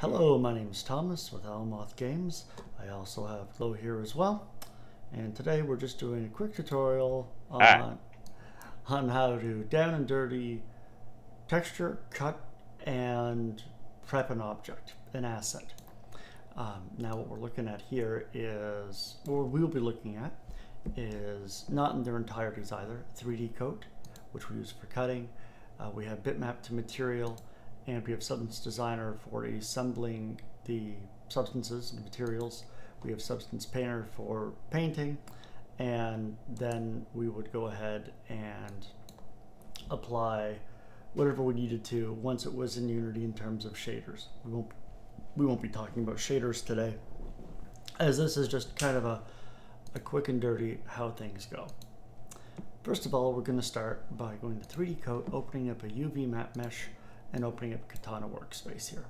Hello, my name is Thomas with Owlmoth Games. I also have Flo here as well. And today we're just doing a quick tutorial on how to down and dirty texture, cut, and prep an object, an asset. Now what we're looking at here is, or we'll be looking at, is not in their entirities either, 3D coat, which we use for cutting. We have bitmap to material, and we have Substance Designer for assembling the substances and materials. We have Substance Painter for painting, and then we would go ahead and apply whatever we needed to once it was in Unity in terms of shaders. We won't be talking about shaders today, as this is just kind of a quick and dirty how things go. First of all, we're going to start by going to 3D Coat, opening up a UV map mesh, and opening up Katana workspace here.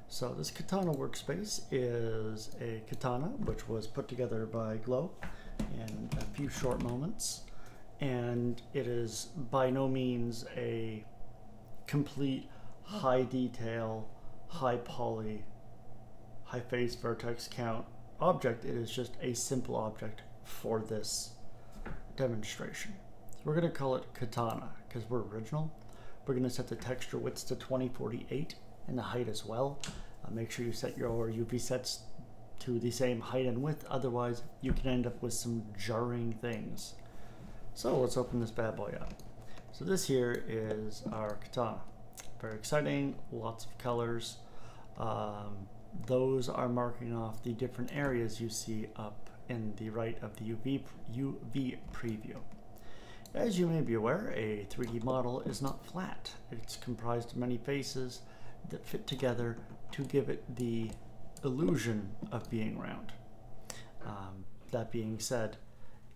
So this Katana workspace is a katana which was put together by Glow in a few short moments, and it is by no means a complete high detail, high poly, high phase vertex count object. It is just a simple object for this demonstration. So we're going to call it Katana because we're original. We're going to set the texture width to 2048 and the height as well. Make sure you set your UV sets to the same height and width, otherwise you can end up with some jarring things. So let's open this bad boy up. So this here is our katana. Very exciting, lots of colors. Those are marking off the different areas you see up in the right of the UV preview. As you may be aware, a 3D model is not flat. It's comprised of many faces that fit together to give it the illusion of being round. That being said,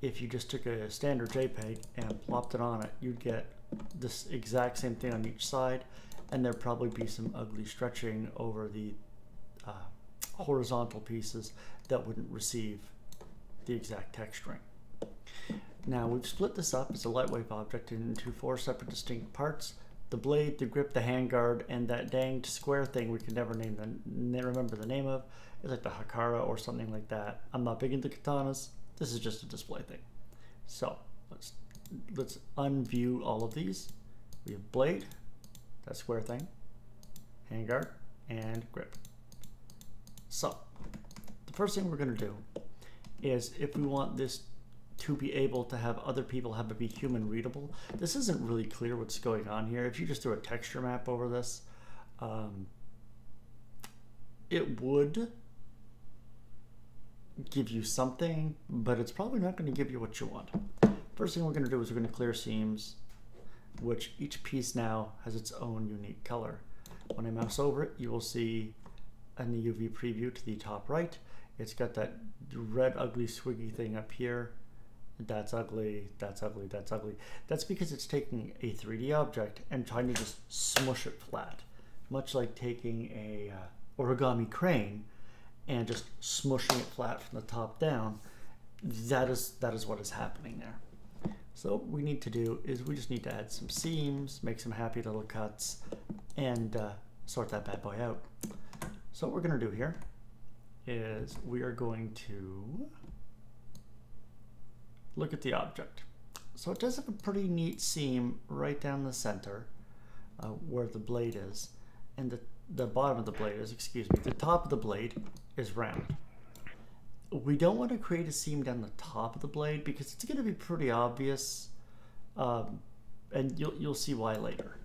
if you just took a standard JPEG and plopped it on it, you'd get this exact same thing on each side, and there'd probably be some ugly stretching over the horizontal pieces that wouldn't receive the exact texturing. Now we've split this up as a lightweight object into 4 separate distinct parts: the blade, the grip, the handguard, and that danged square thing we can never remember the name of. It's like the Hakara or something like that. I'm not big into katanas. This is just a display thing. So let's unview all of these. We have blade, that square thing, handguard, and grip. So the first thing we're going to do is, if we want this to be able to have other people have it be human readable, this isn't really clear what's going on here. If you just threw a texture map over this, it would give you something, but it's probably not going to give you what you want. First thing we're going to do is we're going to clear seams, which each piece now has its own unique color. When I mouse over it, you will see in the UV preview to the top right, it's got that red ugly swiggy thing up here. That's ugly, that's ugly, that's ugly. That's because it's taking a 3D object and trying to just smush it flat. Much like taking a origami crane and just smushing it flat from the top down. That is what is happening there. So what we need to do is we just need to add some seams, make some happy little cuts, and sort that bad boy out. So what we're going to do here is we are going to look at the object. So it does have a pretty neat seam right down the center where the blade is, and the bottom of the blade is, excuse me, the top of the blade is round. We don't want to create a seam down the top of the blade because it's going to be pretty obvious, and you'll see why later.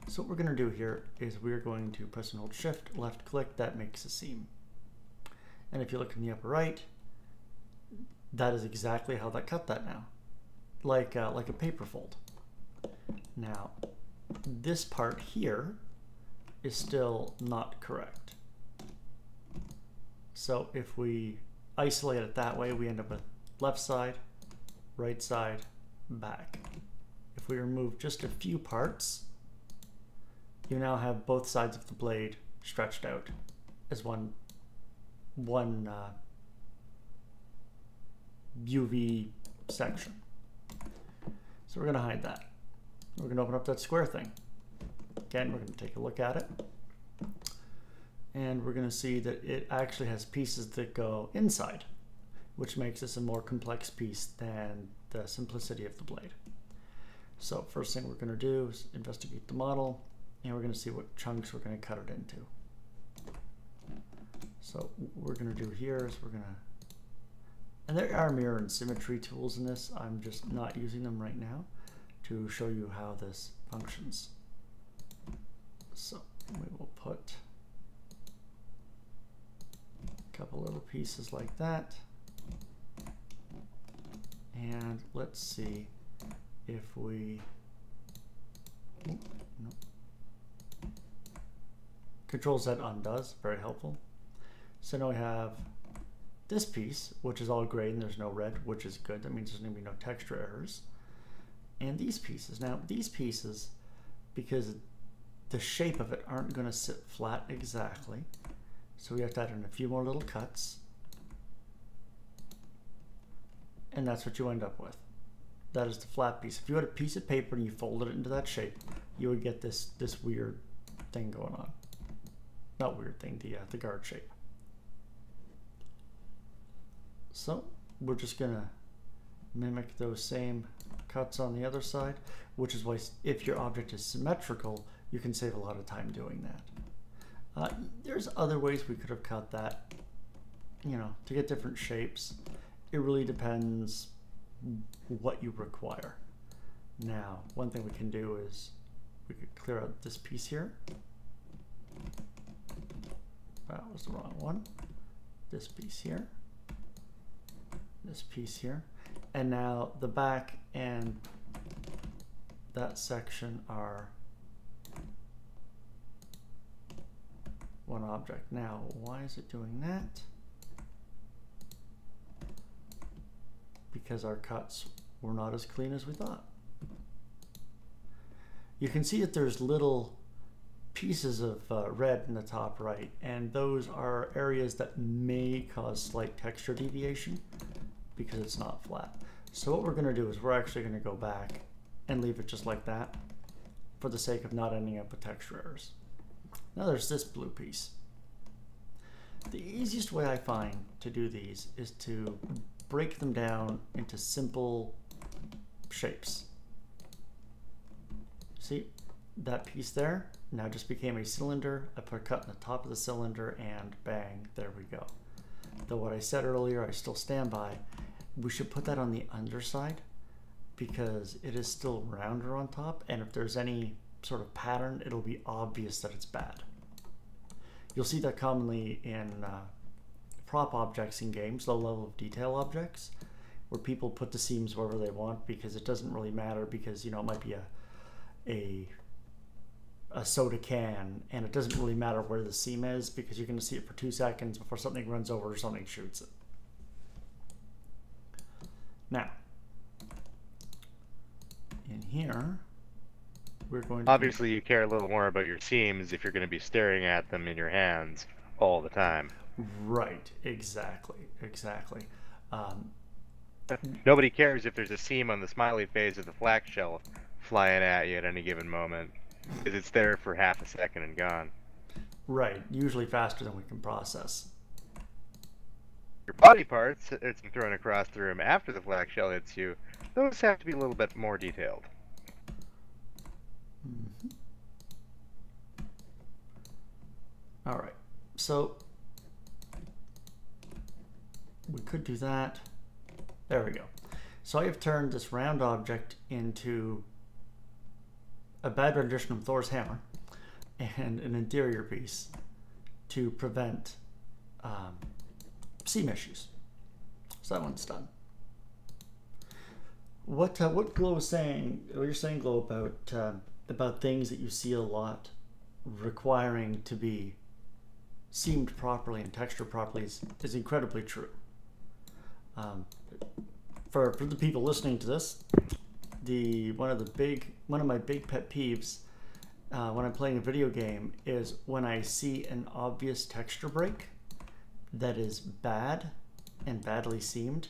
So what we're going to do here is we're going to press and hold shift, left click, that makes a seam. And if you look in the upper right, that is exactly how that cut that now, like a paper fold. Now, this part here is still not correct. So if we isolate it that way, we end up with left side, right side, back. If we remove just a few parts, you now have both sides of the blade stretched out as one UV section. So we're going to hide that. We're going to open up that square thing. Again, we're going to take a look at it. And we're going to see that it actually has pieces that go inside, which makes this a more complex piece than the simplicity of the blade. So first thing we're going to do is investigate the model, and we're going to see what chunks we're going to cut it into. So what we're going to do here is we're going to, and there are mirror and symmetry tools in this. I'm just not using them right now to show you how this functions. So we will put a couple little pieces like that. And let's see if we, no. Control Z undoes, very helpful. So now we have this piece, which is all gray and there's no red, which is good. That means there's going to be no texture errors. And these pieces. Now these pieces, because the shape of it aren't going to sit flat exactly, so we have to add in a few more little cuts. And that's what you end up with. That is the flat piece. If you had a piece of paper and you folded it into that shape, you would get this weird thing going on. Not weird thing, the guard shape. So we're just gonna mimic those same cuts on the other side, which is why if your object is symmetrical, you can save a lot of time doing that. There's other ways we could have cut that, you know, to get different shapes. It really depends what you require. Now, one thing we can do is we could clear out this piece here. That was the wrong one. This piece here. This piece here. And now the back and that section are one object. Now, why is it doing that? Because our cuts were not as clean as we thought. You can see that there's little pieces of red in the top right, and those are areas that may cause slight texture deviation because it's not flat. So what we're going to do is we're actually going to go back and leave it just like that for the sake of not ending up with texture errors. Now there's this blue piece. The easiest way I find to do these is to break them down into simple shapes. See, that piece there now just became a cylinder. I put a cut in the top of the cylinder and bang, there we go. Though what I said earlier, I still stand by. We should put that on the underside because it is still rounder on top, and if there's any sort of pattern, it'll be obvious that it's bad. You'll see that commonly in prop objects in games, low level of detail objects, where people put the seams wherever they want because it doesn't really matter, because, you know, it might be a soda can and it doesn't really matter where the seam is because you're going to see it for 2 seconds before something runs over or something shoots it. Now, in here, we're going to... Obviously, you care a little more about your seams if you're going to be staring at them in your hands all the time. Right, exactly. Nobody cares if there's a seam on the smiley face of the flak shell flying at you at any given moment, because it's there for half a second and gone. Right, usually faster than we can process. Your body parts, it's thrown across the room after the flak shell hits you, those have to be a little bit more detailed. Mm-hmm. All right, so we could do that. There we go. So I have turned this round object into a bad rendition of Thor's hammer and an interior piece to prevent seam issues. So that one's done. What Glow is saying, what you're saying, Glow, about things that you see a lot requiring to be seamed properly and textured properly is incredibly true. For the people listening to this, one of my big pet peeves when I'm playing a video game is when I see an obvious texture break that is bad and badly seamed,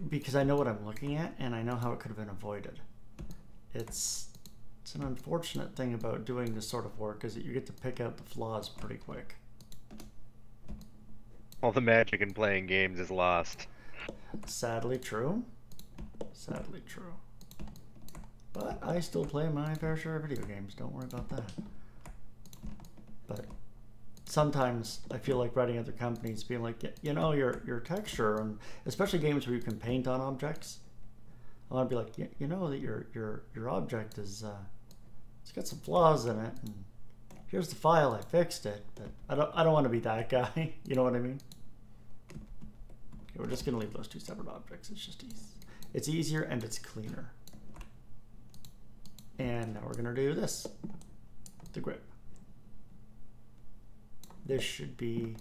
because I know what I'm looking at and I know how it could have been avoided. It's It's an unfortunate thing about doing this sort of work is that you get to pick out the flaws pretty quick. All the magic in playing games is lost. Sadly true. Sadly true. But I still play my fair share of video games. Don't worry about that. But sometimes I feel like writing other companies being like, you know, your texture, and especially games where you can paint on objects. I want to be like, you know that your object is it's got some flaws in it, and here's the file, I fixed it. But I don't want to be that guy. You know what I mean? Okay, we're just gonna leave those two separate objects. It's just easy. It's easier and it's cleaner. And now we're gonna do this, the grip. This should be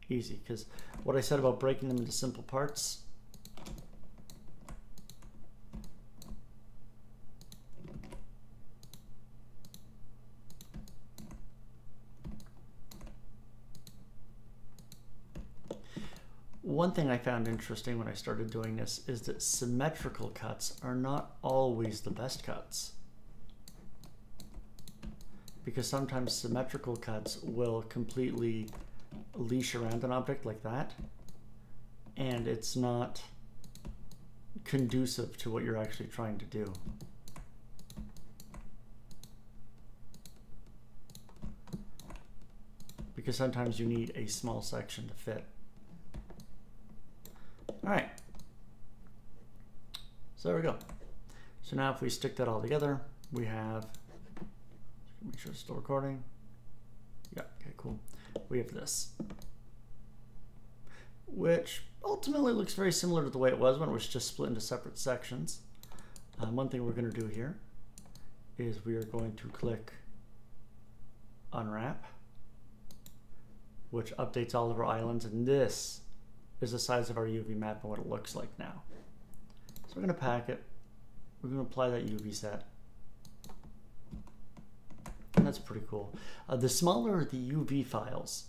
easy, because what I said about breaking them into simple parts, one thing I found interesting when I started doing this is that symmetrical cuts are not always the best cuts. Because sometimes symmetrical cuts will completely leash around an object like that, and it's not conducive to what you're actually trying to do. Because sometimes you need a small section to fit. All right, so there we go. So now if we stick that all together, we have, make sure it's still recording. Yeah, okay, cool. We have this, which ultimately looks very similar to the way it was when it was just split into separate sections. One thing we're going to do here is we are going to click Unwrap, which updates all of our islands, and this is the size of our UV map and what it looks like now. So we're going to pack it. We're going to apply that UV set. And that's pretty cool. The smaller the UV files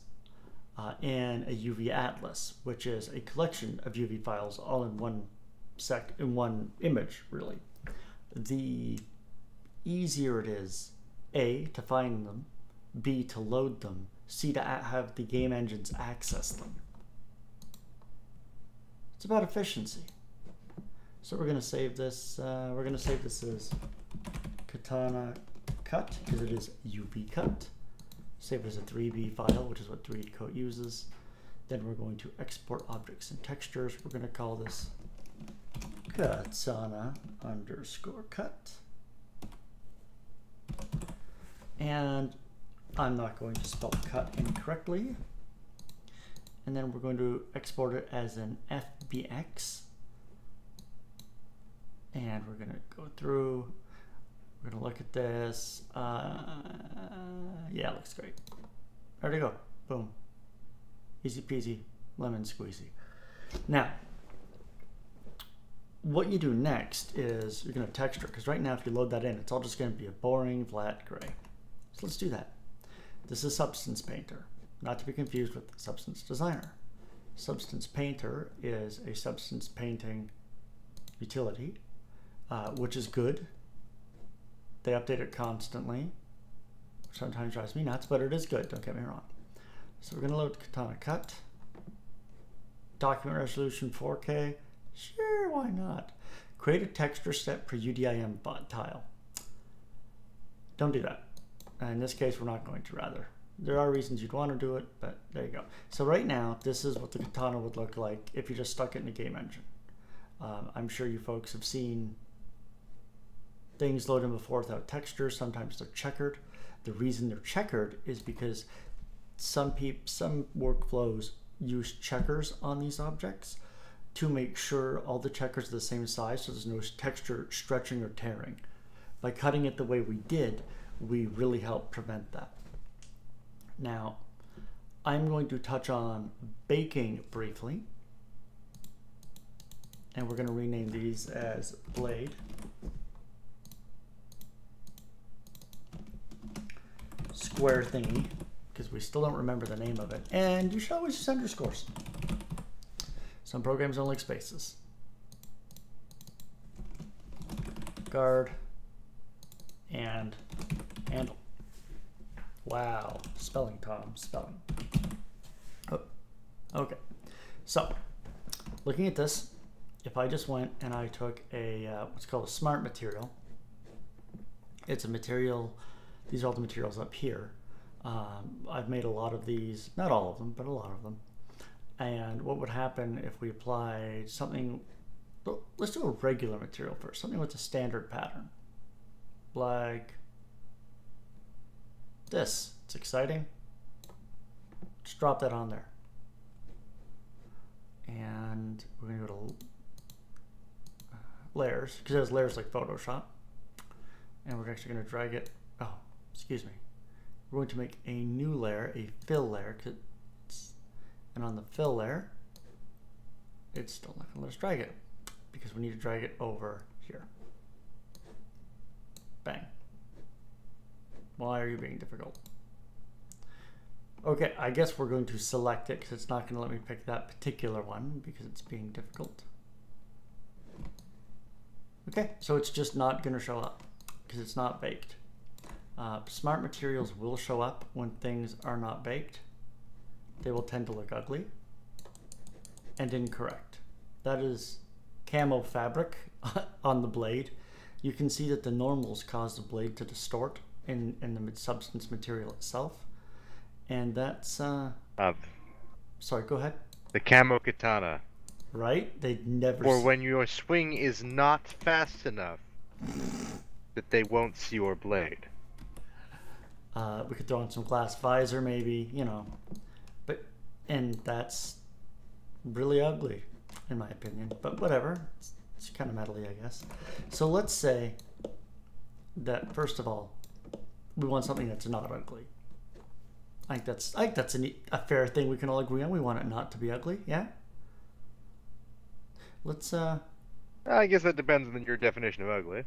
in a UV atlas, which is a collection of UV files all in one image, really, the easier it is, A, to find them, B, to load them, C, to have the game engines access them. It's about efficiency. So we're going to save this. We're going to save this as Katana Cut, because it is UV cut. Save it as a 3B file, which is what 3D Coat uses. Then we're going to export objects and textures. We're going to call this Katana _ cut. And I'm not going to spell cut incorrectly. And then we're going to export it as an FBX. And we're going to go through. We're going to look at this. Yeah, it looks great. There we go. Boom. Easy peasy, lemon squeezy. Now, what you do next is you're going to texture, because right now if you load that in, it's all just going to be a boring flat gray. So let's do that. This is Substance Painter, not to be confused with Substance Designer. Substance Painter is a substance painting utility, which is good. They update it constantly, which sometimes drives me nuts, but it is good, don't get me wrong. So we're going to load Katana Cut. Document resolution 4K. Sure, why not? Create a texture set per UDIM tile. Don't do that. In this case, we're not going to, rather. There are reasons you'd want to do it, but there you go. So right now, this is what the Katana would look like if you just stuck it in a game engine. I'm sure you folks have seen things loaded before without texture. Sometimes they're checkered. The reason they're checkered is because some workflows use checkers on these objects to make sure all the checkers are the same size, so there's no texture stretching or tearing. By cutting it the way we did, we really help prevent that. Now, I'm going to touch on baking briefly, and we're going to rename these as Blade, Square Thingy, because we still don't remember the name of it, and you should always use underscores. Some programs don't like spaces. and handle. Wow, spelling, Tom, spelling. Oh, okay, so looking at this, if I just went and I took a what's called a smart material, it's a material, these are all the materials up here. I've made a lot of these, not all of them, but a lot of them. And what would happen if we applied something, let's do a regular material first, something with a standard pattern. Like this. It's exciting. Just drop that on there. And we're going to go to layers, because it has layers like Photoshop. And we're actually going to drag it. Oh, excuse me. We're going to make a new layer, a fill layer. And on the fill layer, it's still not going to let us drag it because we need to drag it over here. Bang. Why are you being difficult? Okay, I guess we're going to select it because it's not going to let me pick that particular one because it's being difficult. Okay, so it's just not going to show up because it's not baked. Smart materials will show up when things are not baked. They will tend to look ugly and incorrect. That is camo fabric on the blade. You can see that the normals cause the blade to distort in the substance material itself. And that's, sorry, go ahead. The camo katana. Right? They never... Or when your swing is not fast enough that they won't see your blade. We could throw in some glass visor maybe, you know. And that's really ugly, in my opinion. But whatever, it's kind of metally, I guess. So let's say that first of all, we want something that's not ugly. I think that's a fair thing we can all agree on. We want it not to be ugly, yeah. Let's. I guess that depends on your definition of ugly.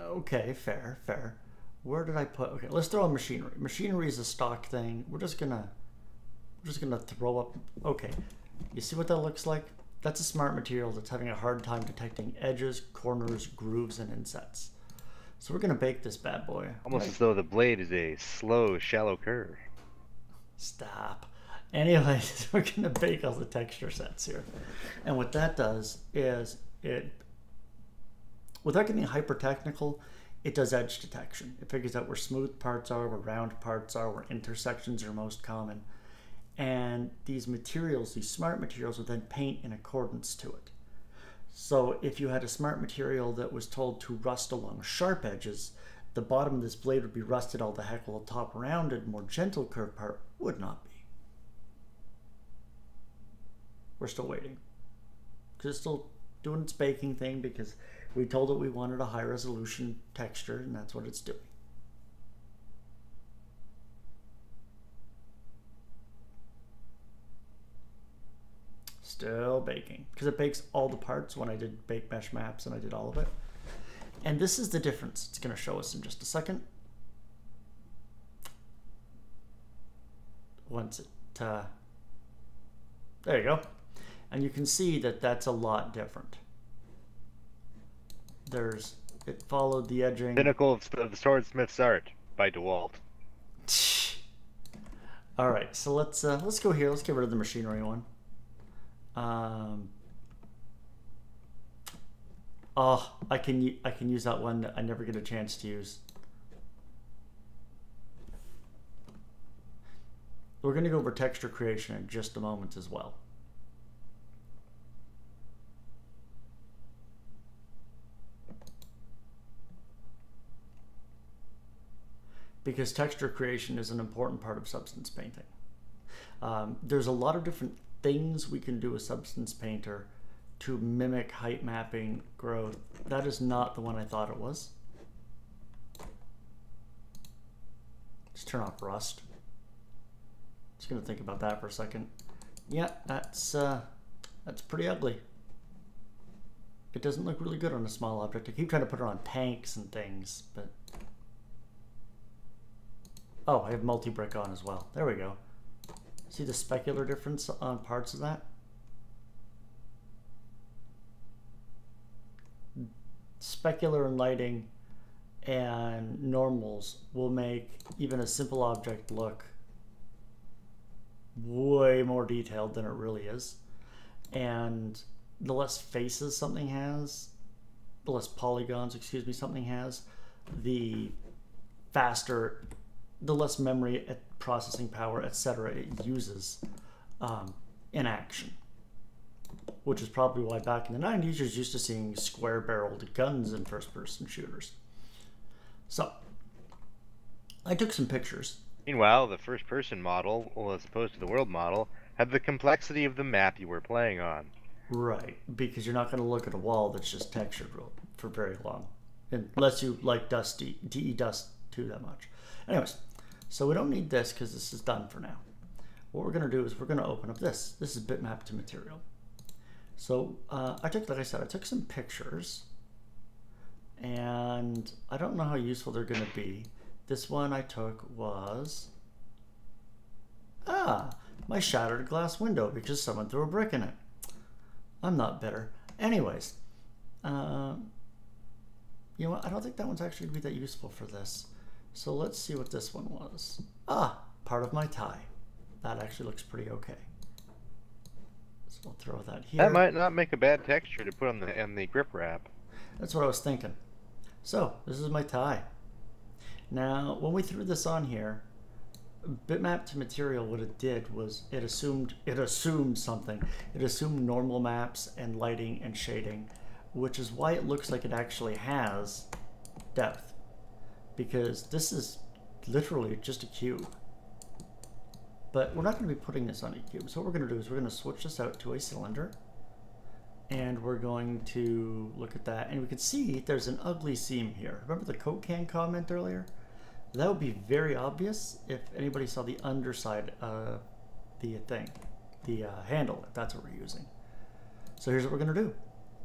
Okay, fair. Where did I put? Okay, let's throw in machinery. Machinery is a stock thing. We're just gonna throw up. Okay, you see what that looks like? That's a smart material that's having a hard time detecting edges, corners, grooves, and insets. So we're gonna bake this bad boy. Almost as though the blade is a slow, shallow curve. Stop. Anyways, we're gonna bake all the texture sets here. And what that does is it, without getting hyper technical, it does edge detection. It figures out where smooth parts are, where round parts are, where intersections are most common. And these materials, these smart materials, will then paint in accordance to it. So if you had a smart material that was told to rust along sharp edges, the bottom of this blade would be rusted all the heck, while the top rounded, more gentle curved part would not be. We're still waiting. Because it's still doing its baking thing, because we told it we wanted a high resolution texture, and that's what it's doing. Still baking, because it bakes all the parts when I did bake mesh maps and I did all of it. And this is the difference it's going to show us in just a second. Once it, there you go. And you can see that that's a lot different. It followed the edging. Pinnacle of the swordsmith's art by DeWalt. All right, so let's go here. Let's get rid of the machinery one. Oh, I can use that one that I never get a chance to use. We're going to go over texture creation in just a moment as well. Because texture creation is an important part of substance painting. There's a lot of different things we can do with Substance Painter to mimic height mapping, growth. That is not the one I thought it was. Let's turn off rust. Just gonna think about that for a second. Yeah, that's pretty ugly. It doesn't look really good on a small object. I keep trying to put it on tanks and things, but oh, I have multi-brick on as well. There we go. See the specular difference on parts of that? Specular and lighting and normals will make even a simple object look way more detailed than it really is. And the less faces something has, the less polygons, excuse me, something has, the faster, the less memory, processing power, etc. it uses in action. Which is probably why back in the 90s you're used to seeing square-barreled guns in first-person shooters. So, I took some pictures. Meanwhile, the first-person model, as opposed to the world model, had the complexity of the map you were playing on. Right, because you're not going to look at a wall that's just textured for very long. Unless you like DE Dust 2 that much. Anyways, so we don't need this because this is done for now. What we're going to do is we're going to open up this. This is bitmap to material. So like I said, I took some pictures, and I don't know how useful they're going to be. This one I took was, my shattered glass window because someone threw a brick in it. I'm not bitter. Anyways, you know what? I don't think that one's actually going to be that useful for this. So let's see what this one was. Part of my tie. That actually looks pretty okay. So we'll throw that here. That might not make a bad texture to put on the grip wrap. That's what I was thinking. So this is my tie. Now, when we threw this on here, bitmap to material, what it did was it assumed something. It assumed normal maps and lighting and shading, which is why it looks like it actually has depth, because this is literally just a cube. But we're not going to be putting this on a cube. So what we're going to do is we're going to switch this out to a cylinder, and we're going to look at that, and we can see there's an ugly seam here. Remember the Coke can comment earlier? That would be very obvious if anybody saw the underside of the thing, the handle, if that's what we're using. So here's what we're going to do.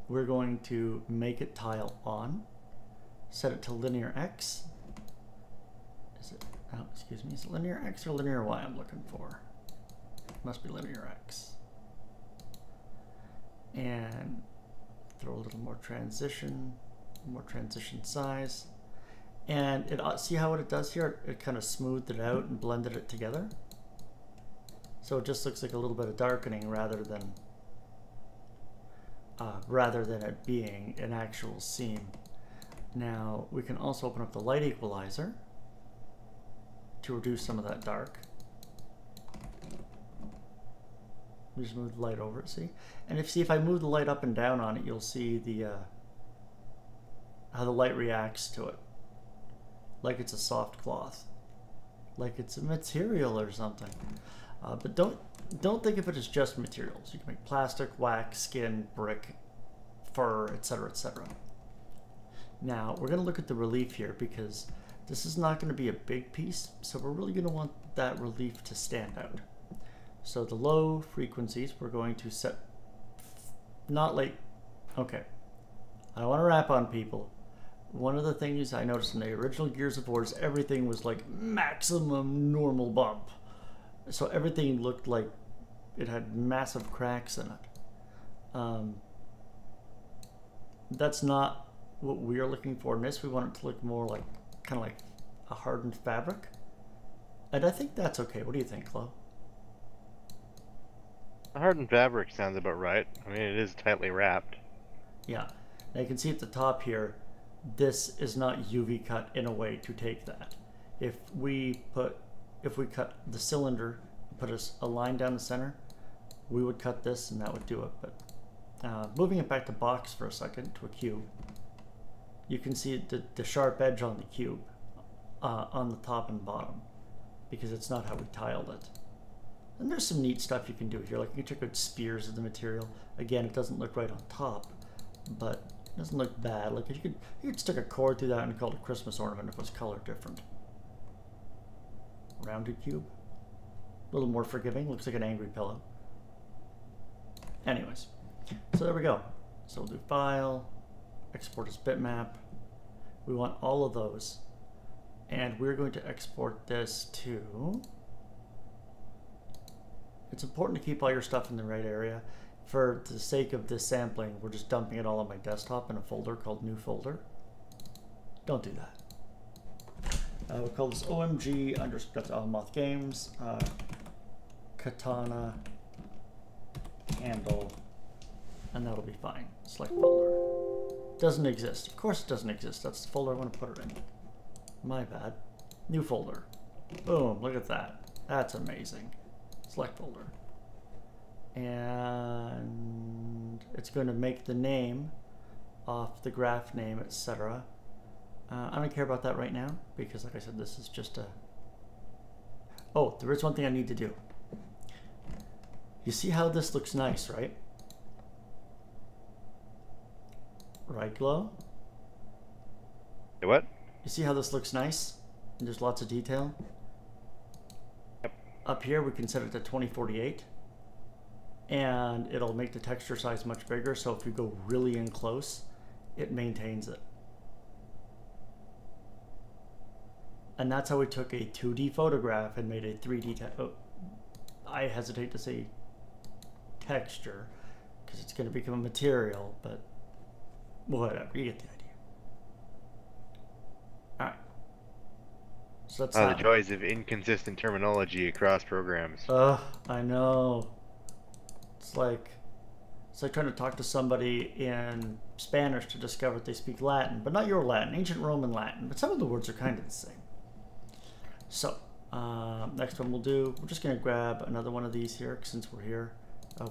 We're going to make it tile on, set it to linear X. Is it, oh, excuse me, is it linear X or linear Y I'm looking for? Must be linear X. And throw a little more transition size. And see how what it does here? It kind of smoothed it out and blended it together. So it just looks like a little bit of darkening rather than it being an actual seam. Now we can also open up the light equalizer to reduce some of that dark. We just move the light over it, see? And if I move the light up and down on it, you'll see the how the light reacts to it. Like it's a soft cloth, like it's a material or something. But don't think of it as just materials. You can make plastic, wax, skin, brick, fur, etc., etc. Now we're going to look at the relief here because this is not going to be a big piece, so we're really going to want that relief to stand out. So the low frequencies we're going to set, not like, okay, I don't want to rap on people. One of the things I noticed in the original Gears of War is everything was like maximum normal bump. So everything looked like it had massive cracks in it. That's not what we're looking for in this. We want it to look more like, kind of like a hardened fabric. And I think that's okay. What do you think, Chloe? A hardened fabric sounds about right. I mean, it is tightly wrapped. Yeah. Now you can see at the top here, this is not UV cut in a way to take that. If we cut the cylinder, put a line down the center, we would cut this and that would do it. But moving it back to box for a second, to a cube, you can see the sharp edge on the cube on the top and bottom, because it's not how we tiled it. And there's some neat stuff you can do here, like you can check out spears of the material. Again, it doesn't look right on top, but it doesn't look bad. Like you could stick a cord through that and call it a Christmas ornament if it was colored different. Rounded cube, a little more forgiving. Looks like an angry pillow. Anyways, so there we go. So we'll do file, export as bitmap. We want all of those, and we're going to export this to. It's important to keep all your stuff in the right area. For the sake of this sampling, we're just dumping it all on my desktop in a folder called new folder. Don't do that. We'll call this OMG underscore, that's Owlmoth Games, Katana handle, and that'll be fine. Select folder. Doesn't exist. Of course it doesn't exist. That's the folder I want to put it in. My bad. New folder. Boom, look at that. That's amazing. Select folder. And it's going to make the name off the graph name, etc. I don't care about that right now because, like I said, this is just a... Oh, there is one thing I need to do. You see how this looks nice, right? Right, Glow? What? You see how this looks nice? And there's lots of detail? Yep. Up here, we can set it to 2048. And it'll make the texture size much bigger, so if you go really in close, it maintains it. And that's how we took a 2D photograph and made a 3D I hesitate to say texture because it's going to become a material, but whatever, you get the idea. Alright. So that's the joys of inconsistent terminology across programs. I know. It's like trying to talk to somebody in Spanish to discover that they speak Latin, but not your Latin, ancient Roman Latin, but some of the words are kind of the same. So, next one we'll do, we're just going to grab another one of these here since we're here.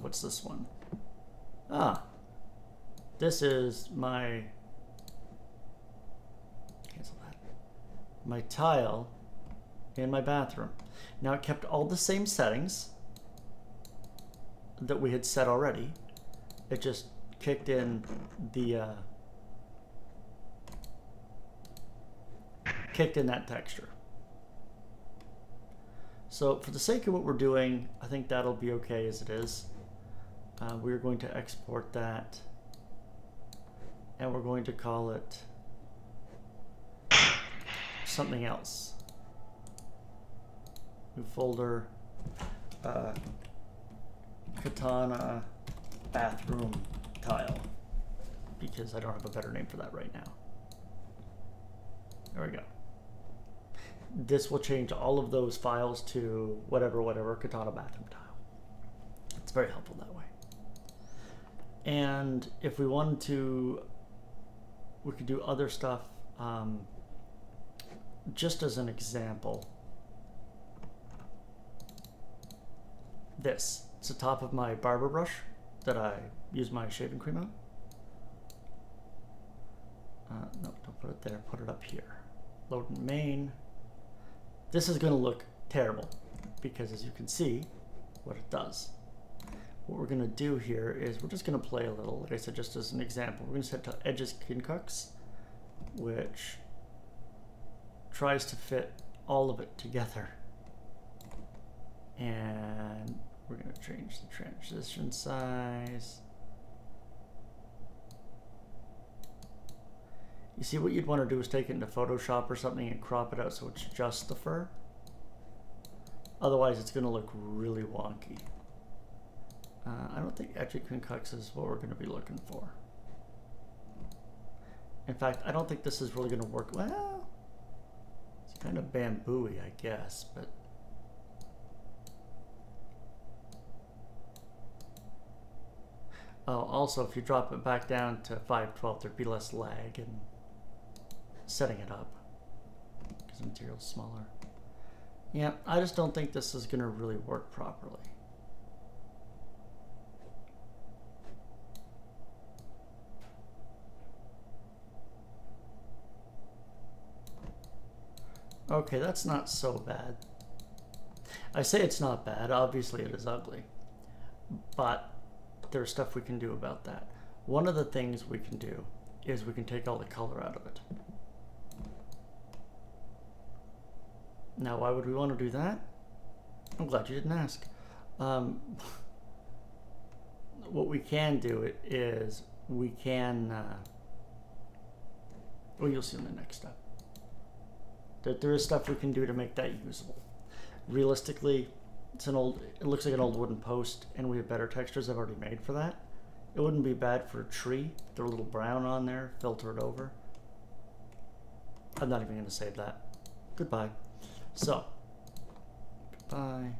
What's this one? This is my, cancel that, my tile in my bathroom. Now it kept all the same settings that we had set already. It just kicked in the, kicked in that texture. So for the sake of what we're doing, I think that'll be okay as it is. We're going to export that and we're going to call it something else. New folder, Katana bathroom tile, because I don't have a better name for that right now. There we go. This will change all of those files to whatever Katana bathroom tile. It's very helpful that way. And if we wanted to, we could do other stuff. Just as an example, it's the top of my barber brush that I use my shaving cream on. No, don't put it there, put it up here. Load in main. This is going to look terrible because, as you can see, what it does. What we're going to do here is we're just going to play a little, like I said, just as an example. We're going to set to edges kincux, which tries to fit all of it together. And we're going to change the transition size. You see, what you'd want to do is take it into Photoshop or something and crop it out so it's just the fur. Otherwise, it's going to look really wonky. I don't think edge kincux is what we're going to be looking for. In fact, I don't think this is really going to work. Well, it's kind of bamboo-y, I guess, but oh, also, if you drop it back down to 512, there'd be less lag in setting it up because the material's smaller. Yeah, I just don't think this is going to really work properly. Okay, that's not so bad. I say it's not bad, obviously it is ugly, but there's stuff we can do about that. One of the things we can do is we can take all the color out of it. Now, why would we want to do that? I'm glad you didn't ask. What we can do is we can, well, you'll see in the next step. There is stuff we can do to make that usable. Realistically, it looks like an old wooden post, and we have better textures I've already made for that. It wouldn't be bad for a tree. Throw a little brown on there, filter it over. I'm not even going to save that. Goodbye. So, goodbye.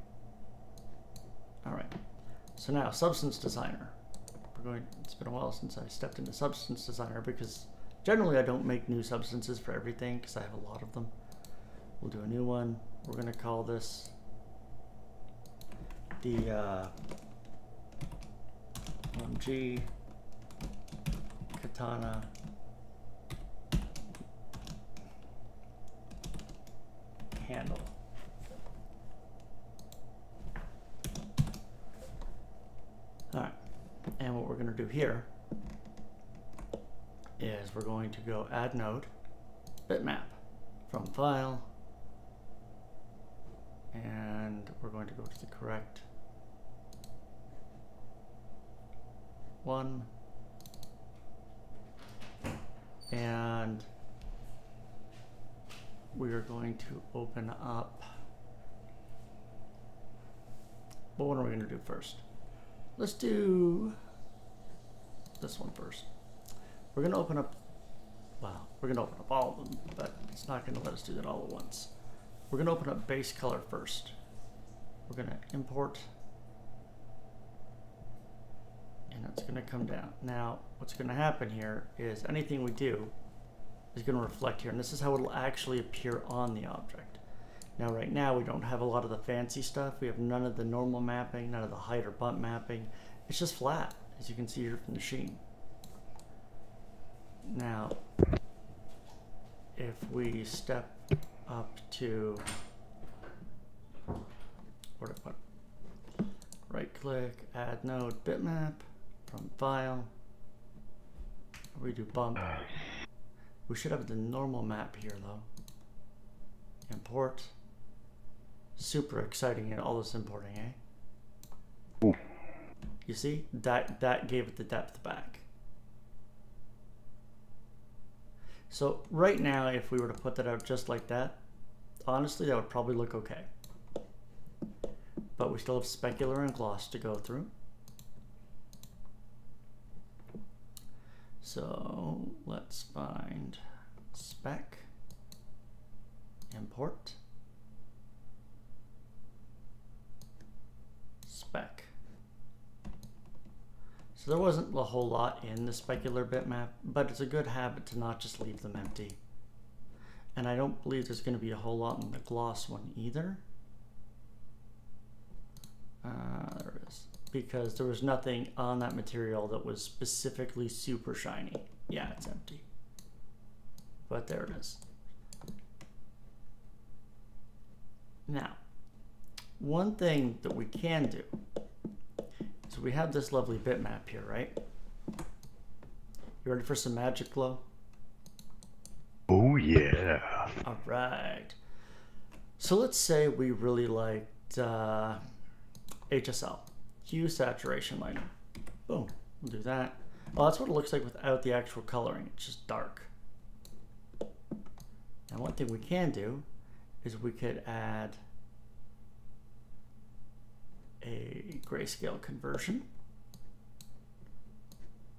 All right. So now, Substance Designer. It's been a while since I stepped into Substance Designer because generally I don't make new substances for everything because I have a lot of them. We'll do a new one. We're going to call this the OMG Katana handle. All right. And what we're going to do here is we're going to go add node, bitmap from file, and we're going to go to the correct one, and we are going to open up, well, what are we going to do first? Let's do this one first. We're going to open up, well, we're going to open up all of them, but it's not going to let us do that all at once. We're going to open up base color first. We're going to import, and it's going to come down. Now, what's going to happen here is anything we do is going to reflect here, and this is how it'll actually appear on the object. Now, right now, we don't have a lot of the fancy stuff. We have none of the normal mapping, none of the height or bump mapping. It's just flat, as you can see here from the sheen. Now, if we step up to, where to put, right click, add node, bitmap, from file, we do bump. We should have the normal map here though. Import. Super exciting in all this importing, eh? Ooh. You see, that gave it the depth back. So right now, if we were to put that out just like that, honestly, that would probably look okay. But we still have specular and gloss to go through. So let's find spec, import, spec. So there wasn't a whole lot in the specular bitmap, but it's a good habit to not just leave them empty. And I don't believe there's going to be a whole lot in the gloss one either. There it is. Because there was nothing on that material that was specifically super shiny. Yeah, it's empty. But there it is. Now, one thing that we can do, so we have this lovely bitmap here, right? You ready for some magic glow? Oh yeah. All right. So let's say we really liked HSL, hue saturation lighting. Boom, we'll do that. Well, that's what it looks like without the actual coloring. It's just dark. Now, one thing we can do is we could add a grayscale conversion.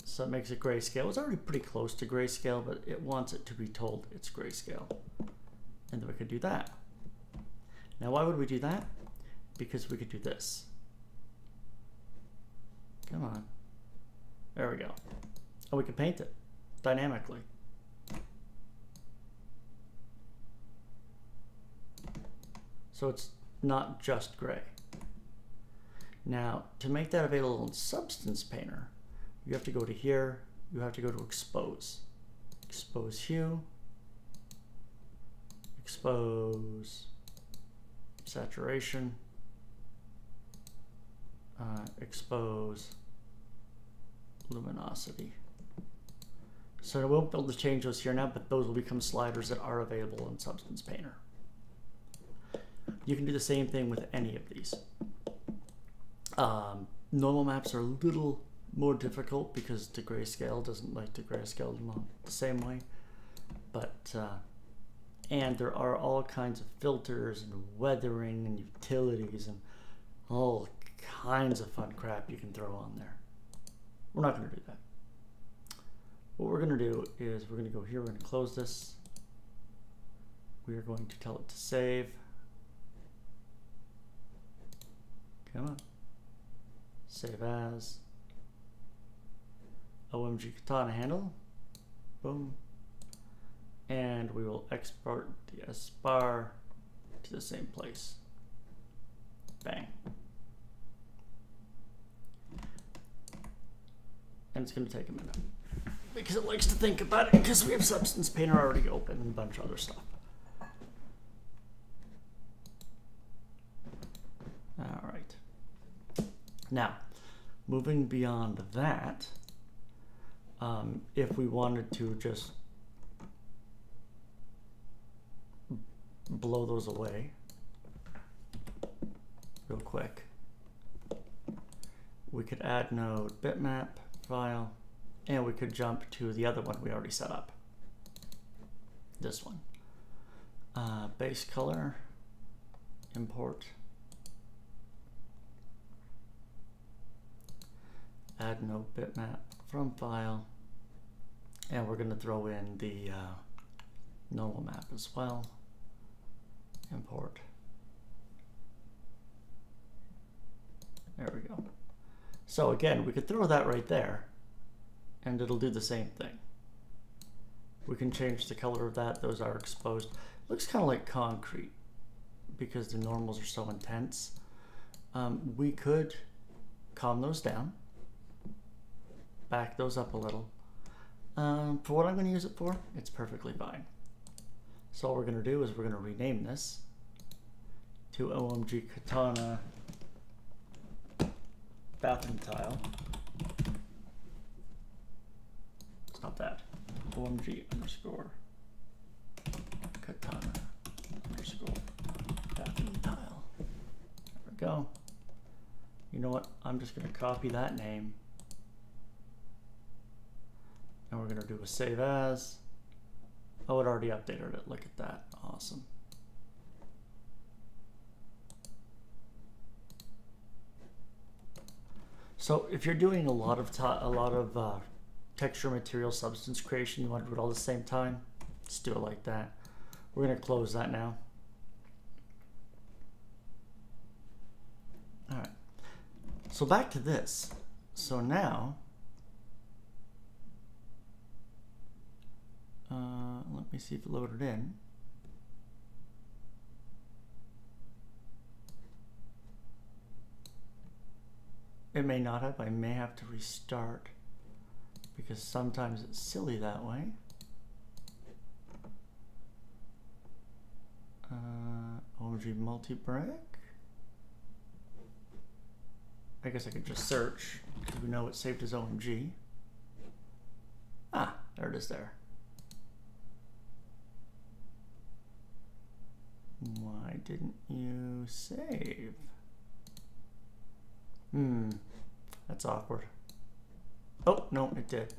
So it makes it grayscale. It's already pretty close to grayscale, but it wants it to be told it's grayscale. And then we could do that. Now, why would we do that? Because we could do this. Come on. There we go. And we can paint it dynamically. So it's not just gray. Now, to make that available in Substance Painter, you have to go to here, you have to go to expose. Expose hue, expose saturation, expose luminosity. So I won't be able to change those here now, but those will become sliders that are available in Substance Painter. You can do the same thing with any of these. Normal maps are a little more difficult because the grayscale doesn't like to grayscale them all the same way. But, and there are all kinds of filters and weathering and utilities and all kinds of fun crap you can throw on there. We're not going to do that. What we're going to do is we're going to go here, we're going to close this. we are going to tell it to save. Come on. Save as. OMG Katana handle. Boom. And we will export the S bar to the same place. Bang. And it's going to take a minute because it likes to think about it because we have Substance Painter already open and a bunch of other stuff. All right. Now, moving beyond that, if we wanted to just blow those away real quick, we could add node bitmap file, and we could jump to the other one we already set up. This one. Base color, import, add node bitmap from file, and we're going to throw in the normal map as well. Import. There we go. So again, we could throw that right there and it'll do the same thing. We can change the color of that. Those are exposed. Looks kind of like concrete because the normals are so intense. We could calm those down, back those up a little. For what I'm going to use it for, it's perfectly fine. So all we're going to do is we're going to rename this to OMG Katana bathroom tile. It's not that. OMG underscore Katana underscore bathroom tile. There we go. You know what? I'm just going to copy that name. And we're going to do a save as. Oh, it already updated it. Look at that. Awesome. So if you're doing a lot of texture, material, substance creation, you want to do it all at the same time, let's do it like that. We're going to close that now. All right. So back to this. So now, let me see if it loaded in. It may not have. I may have to restart because sometimes it's silly that way. OMG multi-brick. I guess I could just search because we know it's saved as OMG. Ah, there it is there. Why didn't you save? That's awkward. Oh, no, it did.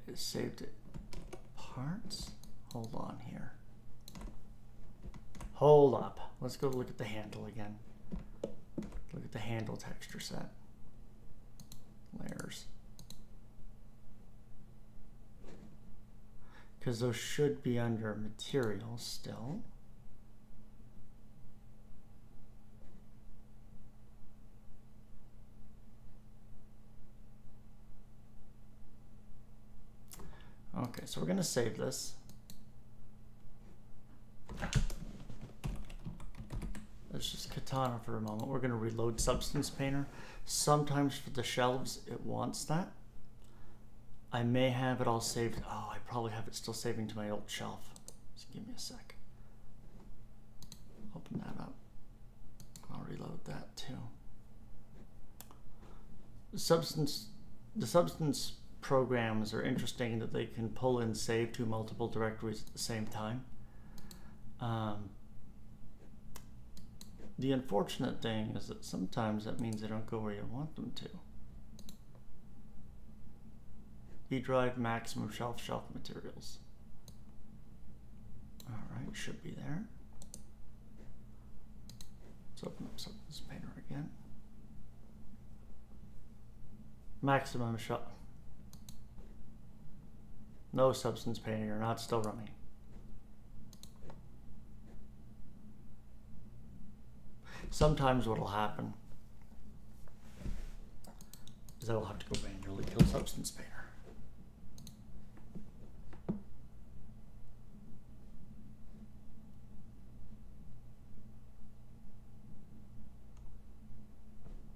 It saved it. Parts? Hold on here. Hold up. Let's go look at the handle again. Look at the handle texture set. Layers. Because those should be under materials still. Okay, so we're going to save this. Let's just Katana for a moment. We're going to reload Substance Painter. Sometimes for the shelves, it wants that. I may have it all saved. Oh, I probably have it still saving to my old shelf. Just give me a sec. Open that up. I'll reload that too. The substance programs are interesting that they can pull and save to multiple directories at the same time. The unfortunate thing is that sometimes that means they don't go where you want them to. E drive maximum shelf materials. All right, should be there. Let's open up Substance Painter again. Maximum shelf. No substance painting or not still running. Sometimes what'll happen is I will have to go manually kill substance painter.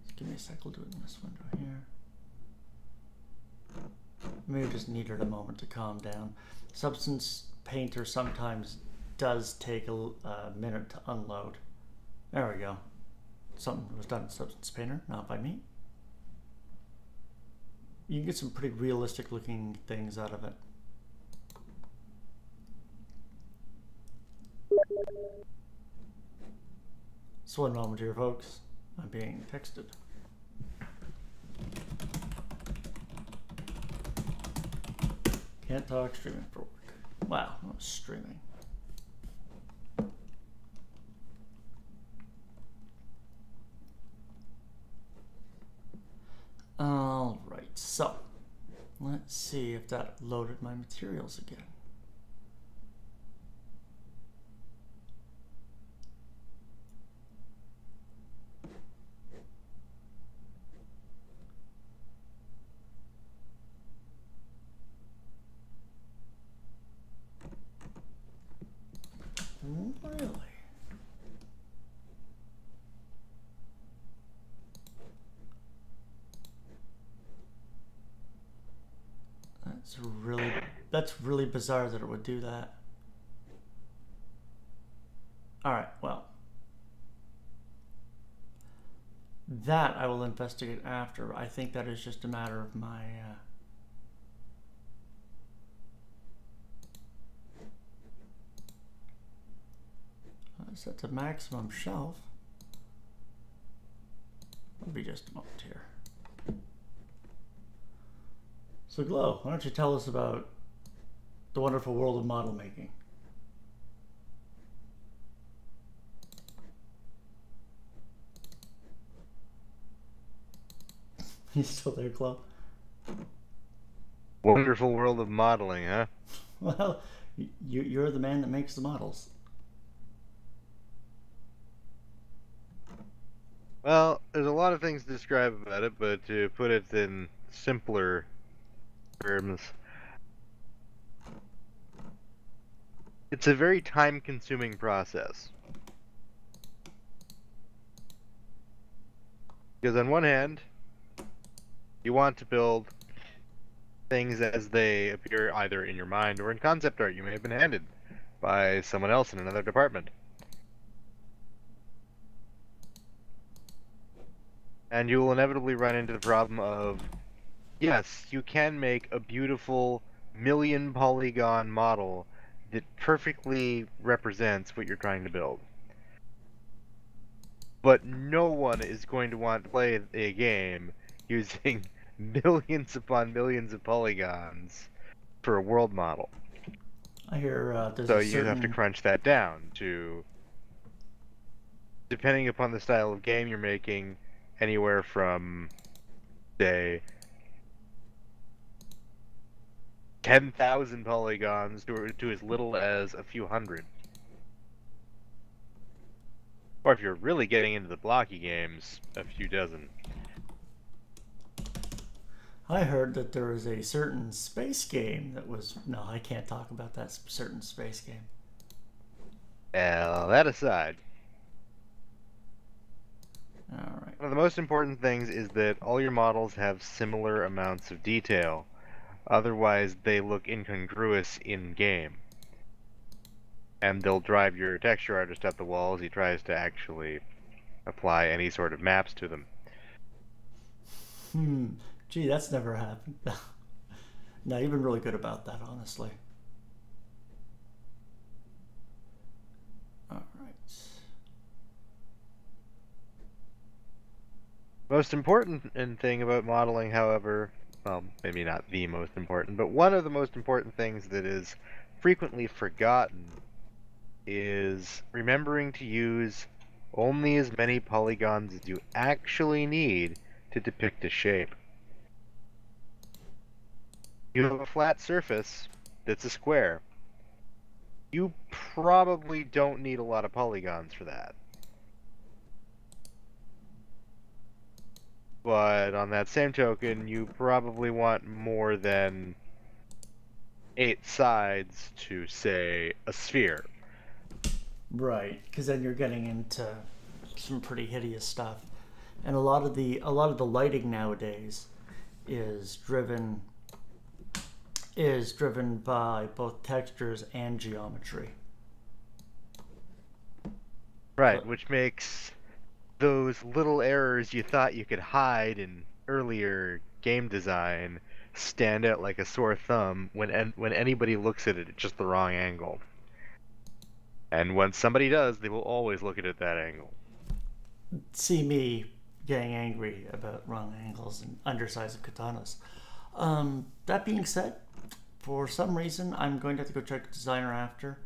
Just give me a sec, we'll do it in this window here. Maybe just needed a moment to calm down. Substance painter sometimes does take a minute to unload. There we go. Something was done in substance painter, not by me. You can get some pretty realistic looking things out of it. So one moment here, folks. I'm being texted. Can't talk, streaming for work. Wow, I was streaming. All right, so let's see if that loaded my materials again. Really? That's really bizarre that it would do that. All right, well, that I will investigate after. I think that is just a matter of my set to maximum shelf. It'll be just a moment here. So Glow, why don't you tell us about the wonderful world of model making? You still there, Glow? Wonderful world of modeling, huh? Well, you're the man that makes the models. Well, there's a lot of things to describe about it, but to put it in simpler terms, it's a very time-consuming process. Because on one hand, you want to build things as they appear either in your mind or in concept art you may have been handed by someone else in another department. And you will inevitably run into the problem of, yes, you can make a beautiful million polygon model that perfectly represents what you're trying to build. But no one is going to want to play a game using millions upon millions of polygons for a world model. I hear there's so a you certain... have to crunch that down to, depending upon the style of game you're making, anywhere from, say, 10,000 polygons to as little as a few hundred. Or if you're really getting into the blocky games, a few dozen. I heard that there was a certain space game that was... No, I can't talk about that certain space game. Well, that aside. Alright. One of the most important things is that all your models have similar amounts of detail. Otherwise, they look incongruous in-game. And they'll drive your texture artist up the wall as he tries to actually apply any sort of maps to them. Gee, that's never happened. No, you've been really good about that, honestly. Alright. Most important thing about modeling, however, well, maybe not the most important, but one of the most important things that is frequently forgotten is remembering to use only as many polygons as you actually need to depict a shape. You have a flat surface, that's a square, you probably don't need a lot of polygons for that. But on that same token, you probably want more than 8 sides to, say, a sphere. Right, because then you're getting into some pretty hideous stuff, and a lot of the lighting nowadays is driven by both textures and geometry. Right, So, which makes those little errors you thought you could hide in earlier game design stand out like a sore thumb when anybody looks at it at just the wrong angle. And when somebody does, they will always look at it at that angle. see me getting angry about wrong angles and undersized katanas. That being said, for some reason, I'm going to have to go check the designer after.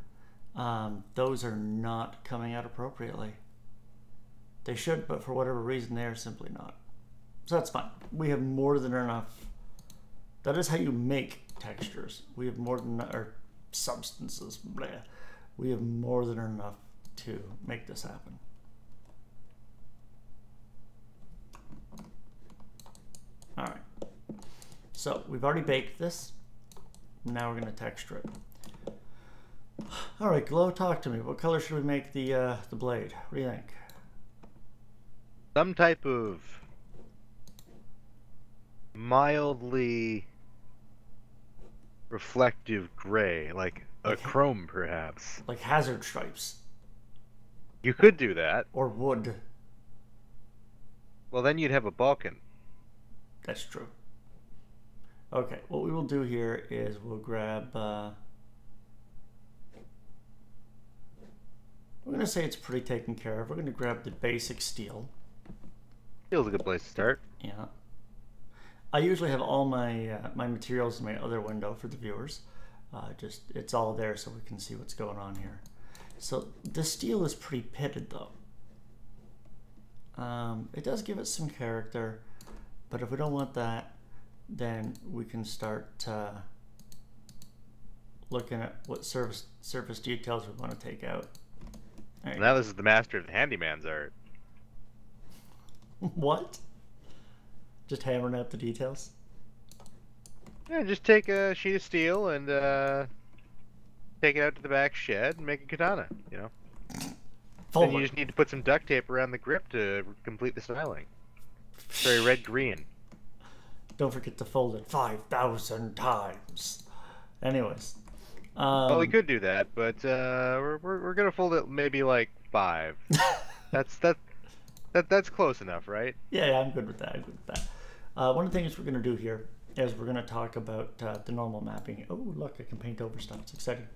Those are not coming out appropriately. They should, but for whatever reason, they are simply not. So that's fine. We have more than enough. That is how you make textures. We have more than, or substances, blah. We have more than enough to make this happen. All right. So we've already baked this. Now we're going to texture it. All right, Glow, talk to me. What color should we make the blade? What do you think? Some type of mildly reflective gray, like a chrome perhaps. Like hazard stripes. You could do that. Or wood. Well, then you'd have a Balkan. That's true. Okay, what we will do here is we'll grab... we're going to say it's pretty taken care of. We're going to grab the basic steel. Steel's a good place to start. Yeah. I usually have all my my materials in my other window for the viewers. Just it's all there so we can see what's going on here. So the steel is pretty pitted though. It does give it some character, but if we don't want that, then we can start looking at what surface details we want to take out. Now this is the master of the handyman's art. What? Just hammering out the details? Yeah, just take a sheet of steel and take it out to the back shed and make a katana, you know? Then you just need to put some duct tape around the grip to complete the styling. Very red-green. Don't forget to fold it 5,000 times. Anyways. Well, we could do that, but we're gonna fold it maybe like 5. That's close enough, right? Yeah, I'm good with that. One of the things we're going to do here is we're going to talk about the normal mapping. Oh, look, I can paint over stuff. It's exciting.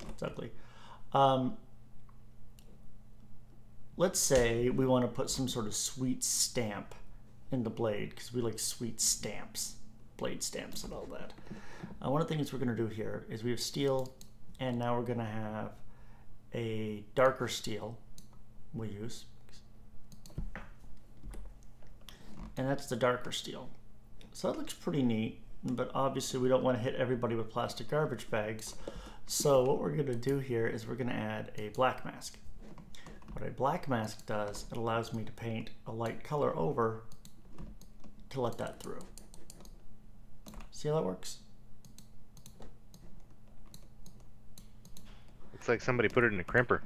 It's ugly. Let's say we want to put some sort of sweet stamp in the blade because we like sweet stamps, blade stamps and all that. One of the things we're going to do here is we have steel, and now we're going to have a darker steel we use. And that's the darker steel. So that looks pretty neat, but obviously we don't want to hit everybody with plastic garbage bags. So what we're going to do here is we're going to add a black mask. What a black mask does, it allows me to paint a light color over to let that through. See how that works? Looks like somebody put it in a crimper.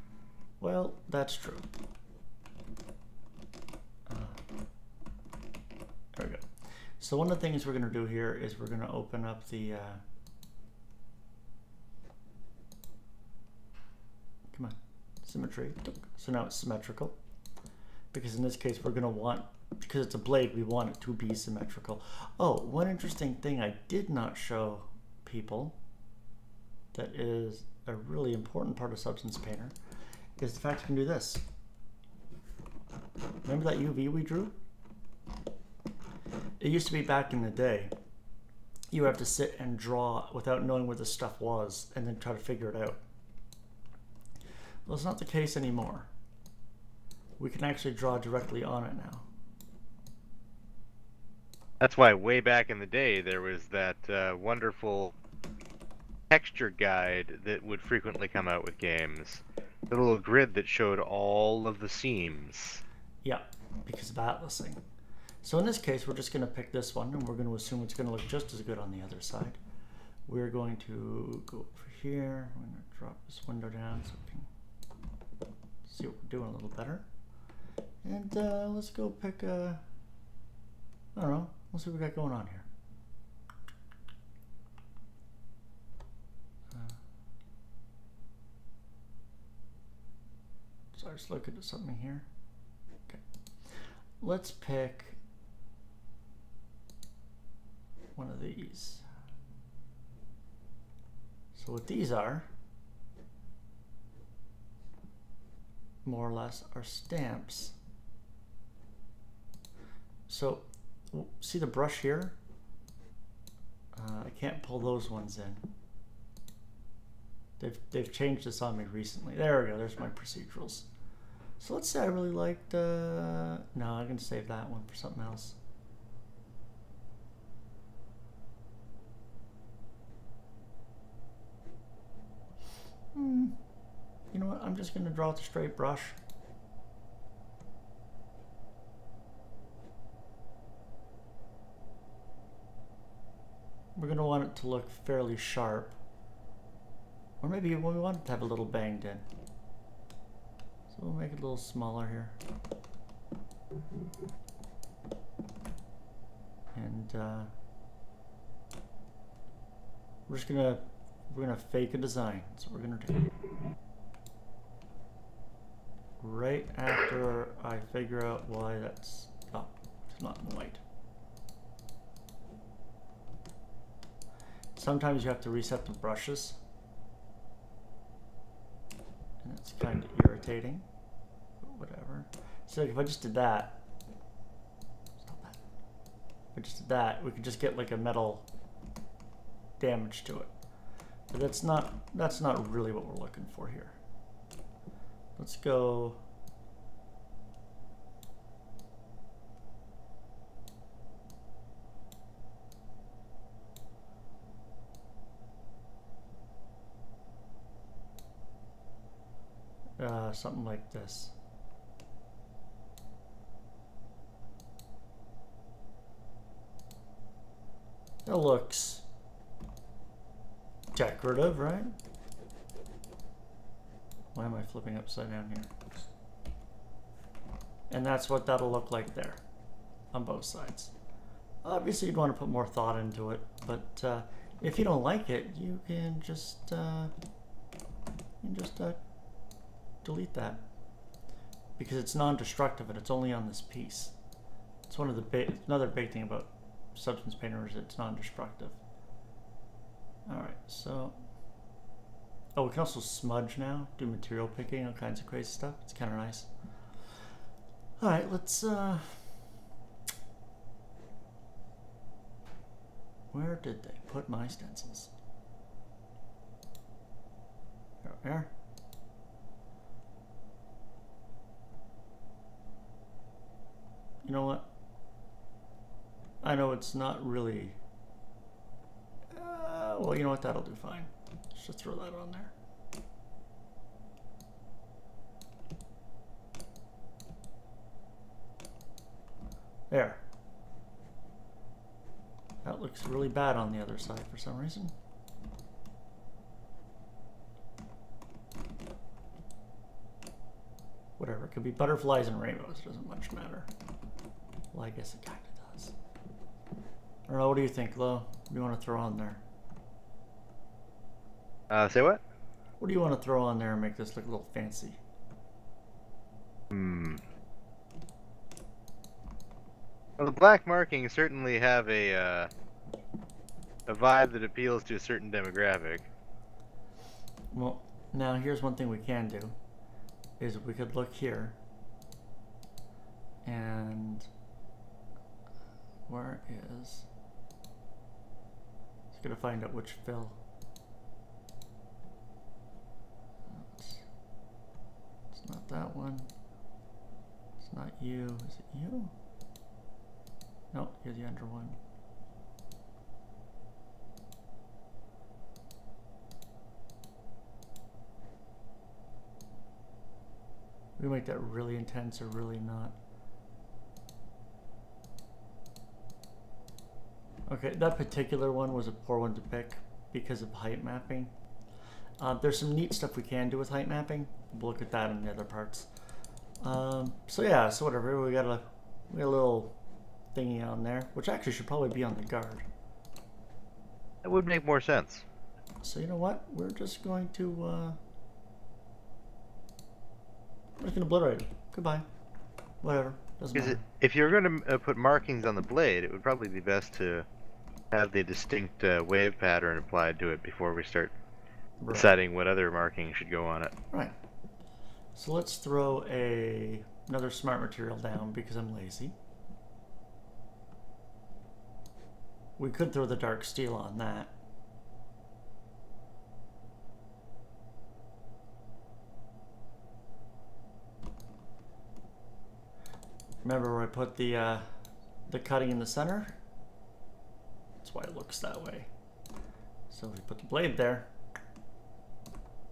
Well, that's true. There we go. So one of the things we're going to do here is we're going to open up the come on, symmetry. So now it's symmetrical, because in this case we're going to want, because it's a blade, we want it to be symmetrical. Oh, one interesting thing I did not show people that is a really important part of Substance Painter is the fact you can do this. Remember that UV we drew? It used to be back in the day, you have to sit and draw without knowing where the stuff was and then try to figure it out. Well, it's not the case anymore. We can actually draw directly on it now. That's why way back in the day there was that wonderful texture guide that would frequently come out with games. The little grid that showed all of the seams. Yeah, because of atlasing. So in this case, we're just going to pick this one, and we're going to assume it's going to look just as good on the other side. We're going to go over here. We're going to drop this window down so we can see what we're doing a little better. And let's go pick a, I don't know, let's see what we got going on here. So I just look at something here. Okay. Let's pick one of these. So what these are, more or less, are stamps. So see the brush here? I can't pull those ones in. They've changed this on me recently. There we go, there's my procedurals. So let's say I really liked, no, I'm gonna save that one for something else. You know what, I'm just gonna draw with a straight brush. We're gonna want it to look fairly sharp. Or maybe we want it to have a little banged in. So we'll make it a little smaller here. And we're gonna fake a design. That's what we're gonna do. Right after I figure out why that's it's not in white. Sometimes you have to reset the brushes. And it's kind of irritating, but whatever. So if I just did that, stop that. If I just did that, we could just get like a metal damage to it. But that's not really what we're looking for here. Let's go. Something like this. That looks decorative, right? Why am I flipping upside down here? And that's what that'll look like there on both sides. Obviously you'd want to put more thought into it, but if you don't like it, you can just delete that, because it's non-destructive and it's only on this piece. It's one of the another big thing about substance painter is it's non-destructive. All right, so we can also smudge now, do material picking, all kinds of crazy stuff. It's kind of nice. All right, let's where did they put my stencils? There. You know what? I know it's not really... well, you know what? That'll do fine. Just throw that on there. There. That looks really bad on the other side for some reason. Whatever. It could be butterflies and rainbows. It doesn't much matter. Well, I guess it kind of does. I don't know. What do you think, Lo? What do you want to throw on there? Say what? What do you want to throw on there and make this look a little fancy? Well, the black markings certainly have a vibe that appeals to a certain demographic. Well, now here's one thing we can do. Is we could look here. And... where is... It's going to find out which fill. It's not that one. It's not you. Is it you? No, you're the under one. We make that really intense or really not. Okay, that particular one was a poor one to pick because of height mapping. There's some neat stuff we can do with height mapping. We'll look at that in the other parts. So yeah, so whatever. We got a little thingy on there, which actually should probably be on the guard. That would make more sense. So you know what? We're just going to obliterate it. Goodbye. Whatever. Doesn't matter. If you're going to put markings on the blade, it would probably be best to have the distinct wave pattern applied to it before we start deciding what other markings should go on it. Right. So let's throw another smart material down because I'm lazy. We could throw the dark steel on that. Remember where I put the cutting in the center? That's why it looks that way. So we put the blade there.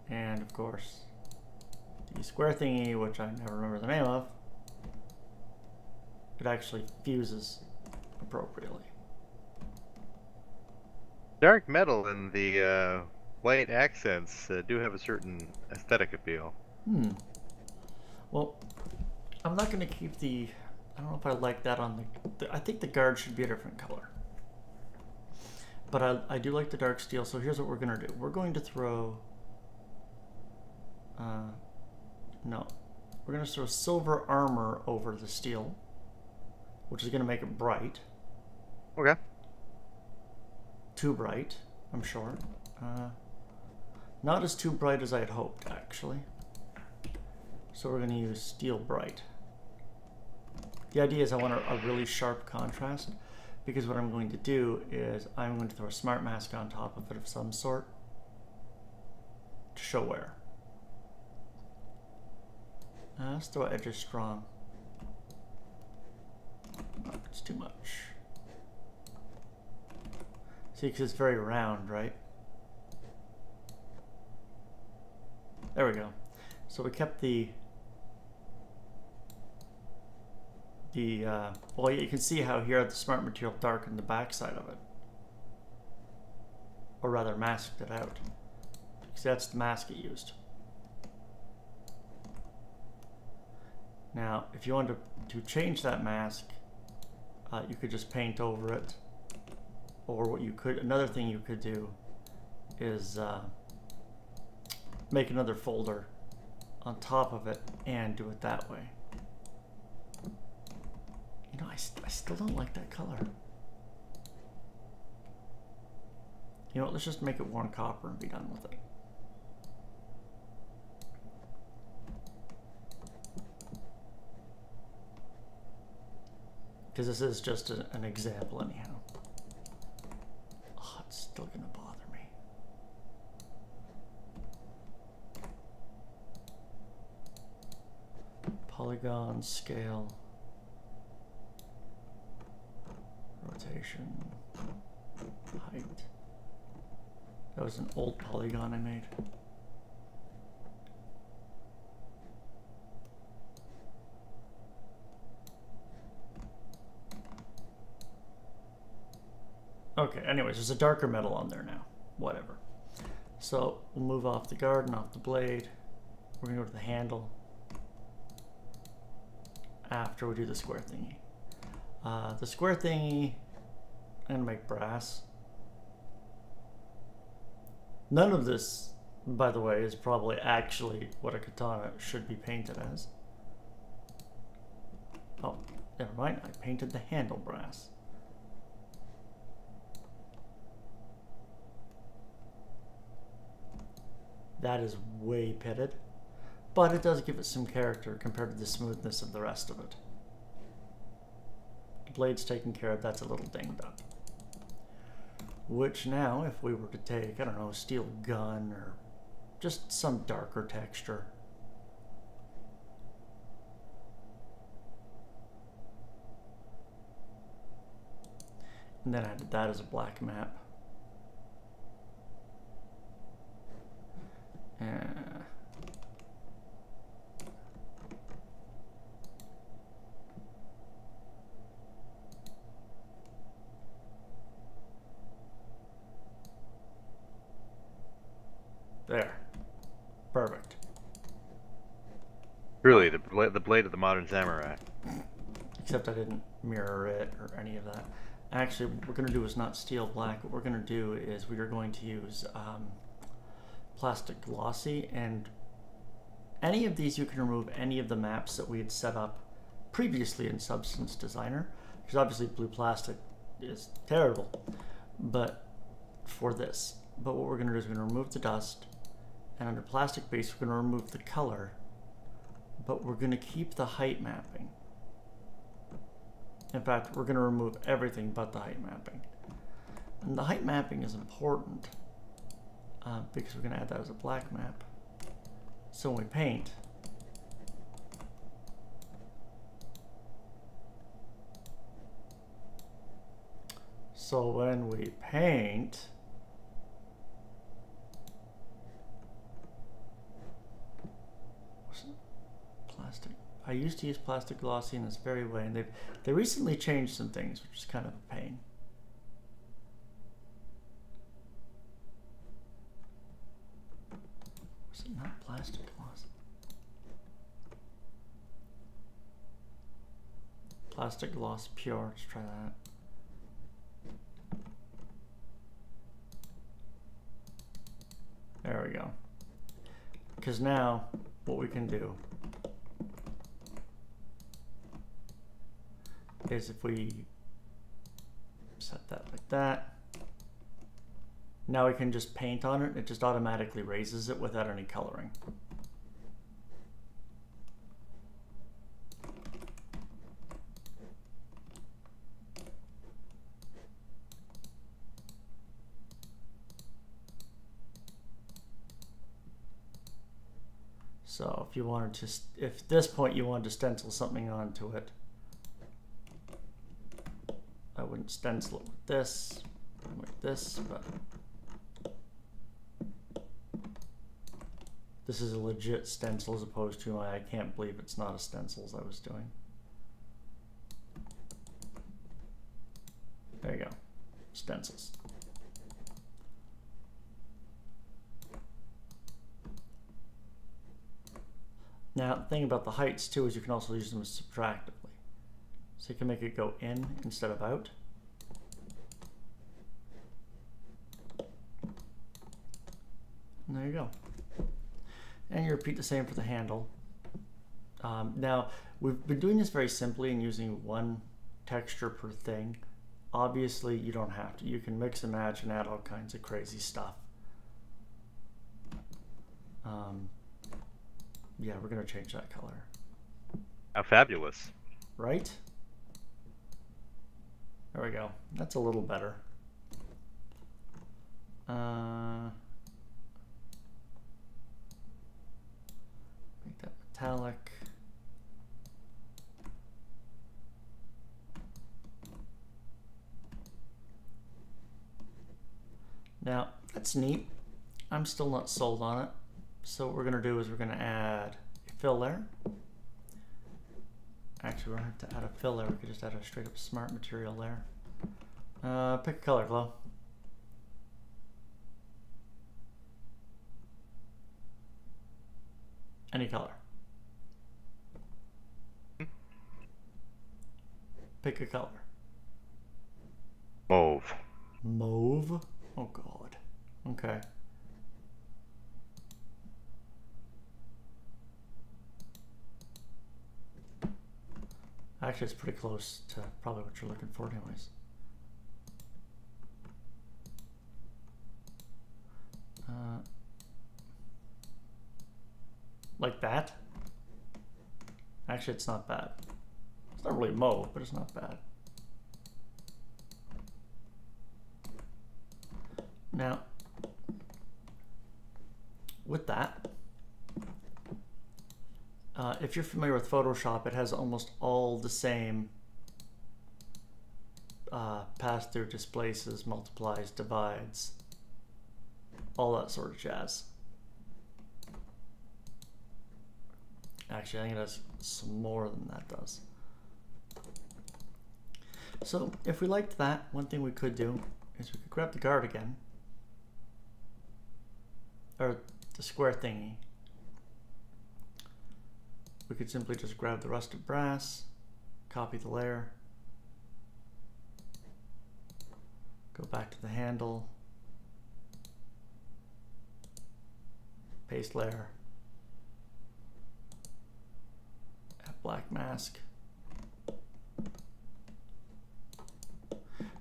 And of course, the square thingy, which I never remember the name of, it actually fuses appropriately. Dark metal and the white accents do have a certain aesthetic appeal. Well, I'm not going to keep the... I don't know if I like that on the... I think the guard should be a different color. But I do like the dark steel, so here's what we're going to do. We're going to throw... no. We're going to throw silver armor over the steel, which is going to make it bright. Okay. Too bright, I'm sure. Not as too bright as I had hoped, actually. So we're going to use steel bright. The idea is I want a really sharp contrast, because what I'm going to do is I'm going to throw a smart mask on top of it of some sort to show wear. Let's throw edges strong. Oh, it's too much. See, because it's very round, right? There we go. So we kept well, you can see how here the smart material darkened the backside of it. Or rather masked it out. Because that's the mask it used. Now, if you wanted to change that mask, you could just paint over it. Or what you could, another thing you could do is make another folder on top of it and do it that way. You know, I still don't like that color. You know what, let's just make it worn copper and be done with it. Because this is just an example anyhow. Oh, it's still gonna bother me. Polygon, scale, rotation, height. That was an old polygon I made. Okay, anyways, there's a darker metal on there now. Whatever. So we'll move off the guard and off the blade. We're gonna go to the handle after we do the square thingy. The square thingy, I'm gonna make brass. None of this, by the way, is probably actually what a katana should be painted as. Oh, never mind, I painted the handle brass. That is way pitted, but it does give it some character compared to the smoothness of the rest of it. The blade's taken care of, that's a little dinged up. Which now, if we were to take, I don't know, a steel gun or just some darker texture. And then I did that as a black map. Truly, the blade of the modern samurai. Except I didn't mirror it or any of that. Actually, what we're going to do is not steel black. What we're going to do is we are going to use plastic glossy, and any of these you can remove any of the maps that we had set up previously in Substance Designer, because obviously blue plastic is terrible, but for this. But what we're going to do is we're going to remove the dust, and under plastic base we're going to remove the color, but we're going to keep the height mapping. In fact, we're going to remove everything but the height mapping. And the height mapping is important because we're going to add that as a black map. So when we paint, plastic. I used to use plastic glossy in this very way, and they recently changed some things, which is kind of a pain. Was it not plastic glossy? Plastic gloss pure. Let's try that. There we go. Because now what we can do is if we set that like that, now we can just paint on it. It just automatically raises it without any coloring. So if you wanted to, if at this point you wanted to stencil something onto it, I wouldn't stencil it with this, but this is a legit stencil as opposed to I can't believe it's not a stencil as I was doing. There you go, stencils. Now, the thing about the heights too is you can also use them subtractively. So you can make it go in instead of out. And there you go. And you repeat the same for the handle. Now, we've been doing this very simply and using one texture per thing. Obviously, you don't have to. You can mix and match and add all kinds of crazy stuff. Yeah, we're going to change that color. How fabulous. Right? There we go. That's a little better. Make that metallic. Now, that's neat. I'm still not sold on it. So what we're going to do is we're going to add a fill layer. Actually, we don't have to add a fill layer. We could just add a straight up smart material layer. Pick a color, Glow. Any color. Pick a color. Mauve. Mauve? Oh God. Okay. Actually, it's pretty close to probably what you're looking for anyways. Like that. Actually, it's not bad. It's not really mauve, but it's not bad. Now, with that, if you're familiar with Photoshop, it has almost all the same pass-through, displaces, multiplies, divides, all that sort of jazz. Actually, I think it has some more than that does. So if we liked that, one thing we could do is we could grab the guard again, or the square thingy. we could simply just grab the rusted brass, copy the layer, go back to the handle, paste layer, add black mask.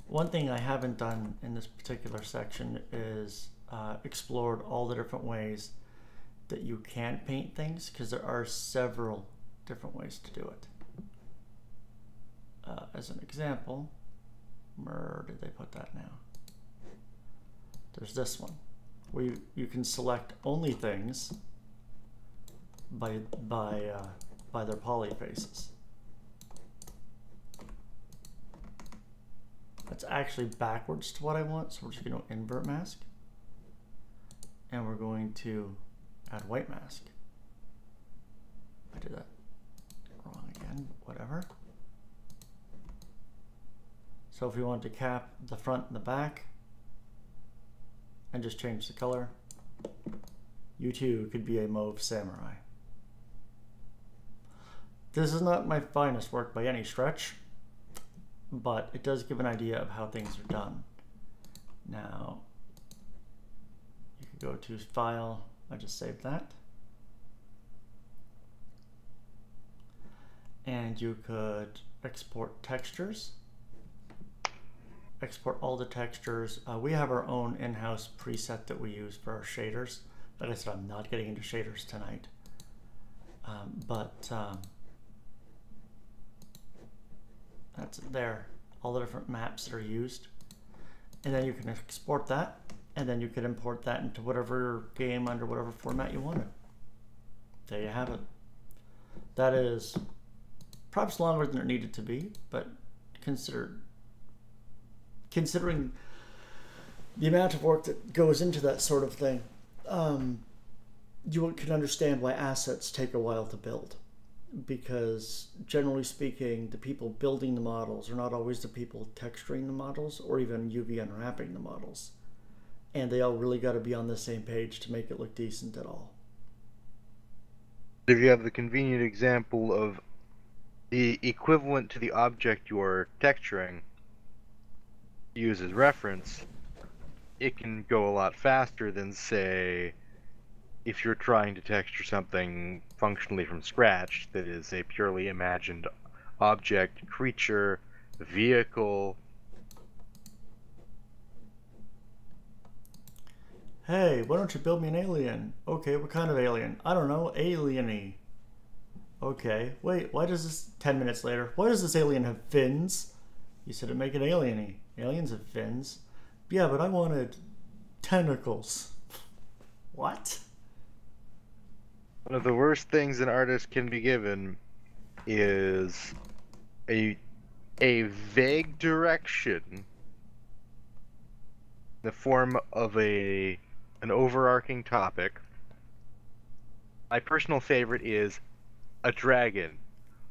One thing I haven't done in this particular section is explored all the different ways that you can paint things, because there are several different ways to do it. As an example, where did they put that now? There's this one, where you can select only things by their poly faces. That's actually backwards to what I want, so we're just going to invert mask, and we're going to add white mask. I did that wrong again, whatever. So if we want to cap the front and the back and just change the color, you too could be a mauve samurai. This is not my finest work by any stretch, but it does give an idea of how things are done. Now, you could go to File, I just saved that. And you could export textures. Export all the textures. We have our own in-house preset that we use for our shaders. Like I said, I'm not getting into shaders tonight. That's there, all the different maps that are used. And then you can export that, and then you can import that into whatever game under whatever format you want it. There you have it. That is perhaps longer than it needed to be, but considering the amount of work that goes into that sort of thing, you can understand why assets take a while to build. Because generally speaking, the people building the models are not always the people texturing the models or even UV unwrapping the models. And they all really got to be on the same page to make it look decent at all. If you have the convenient example of the equivalent to the object you're texturing, use as reference, it can go a lot faster than, say, if you're trying to texture something functionally from scratch that is a purely imagined object, creature, vehicle. Hey, why don't you build me an alien? Okay, what kind of alien? I don't know, alien-y. Okay, wait, why does this, 10 minutes later, why does this alien have fins? You said it'd make it alien-y. Aliens have fins. Yeah, but I wanted tentacles. What? One of the worst things an artist can be given is a vague direction in the form of an overarching topic. My personal favorite is a dragon.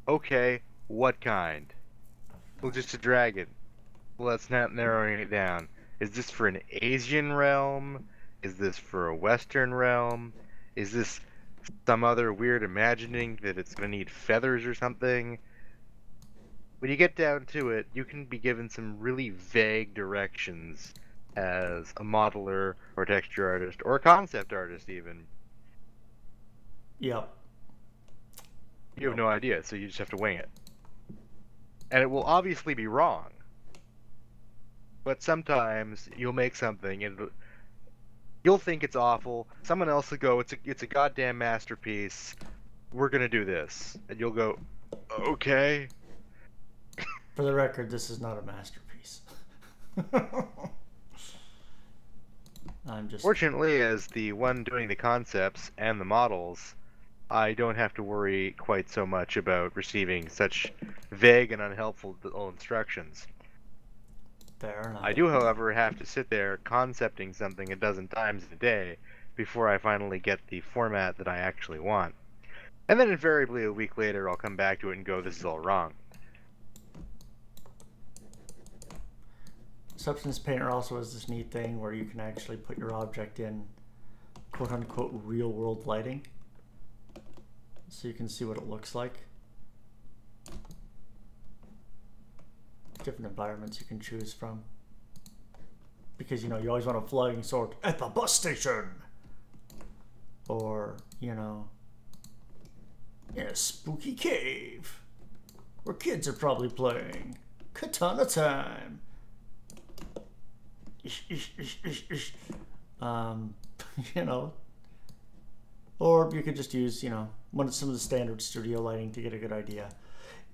Okay, what kind? Well, just a dragon. Well, that's not narrowing it down. Is this for an Asian realm? Is this for a Western realm? Is this some other weird imagining that it's going to need feathers or something? When you get down to it, you can be given some really vague directions as a modeler or texture artist or a concept artist even. Yep. You have no idea, so you just have to wing it. And it will obviously be wrong. But sometimes you'll make something and you'll think it's awful. Someone else will go, it's a goddamn masterpiece. We're gonna do this. And you'll go, okay. For the record, this is not a masterpiece. I'm just... Fortunately, as the one doing the concepts and the models, I don't have to worry quite so much about receiving such vague and unhelpful instructions. Fair enough. I do, however, have to sit there concepting something a dozen times a day before I finally get the format that I actually want. And then invariably a week later I'll come back to it and go, this is all wrong. Substance Painter also has this neat thing where you can actually put your object in quote-unquote real-world lighting. so you can see what it looks like. Different environments you can choose from. Because, you know, you always want a flying sword at the bus station. Or, you know, in a spooky cave where kids are probably playing Katana time. You know, or you could just use, you know, some of the standard studio lighting to get a good idea.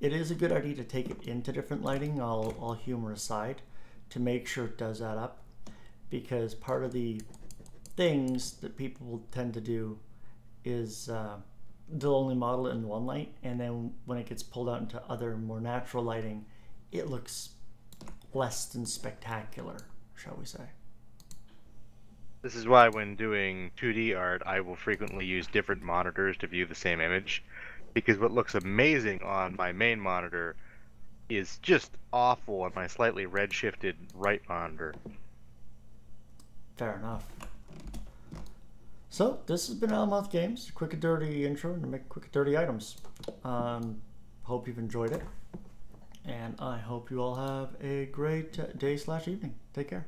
It is a good idea to take it into different lighting, all humor aside, to make sure it does add up, because part of the things that people will tend to do is they'll only model it in one light, and then when it gets pulled out into other more natural lighting, it looks less than spectacular, shall we say. This is why when doing 2D art, I will frequently use different monitors to view the same image, because what looks amazing on my main monitor is just awful on my slightly red-shifted right monitor. Fair enough. So, this has been Owlmoth Games, quick and dirty intro to make quick and dirty items. Hope you've enjoyed it, and I hope you all have a great day/evening. Take care.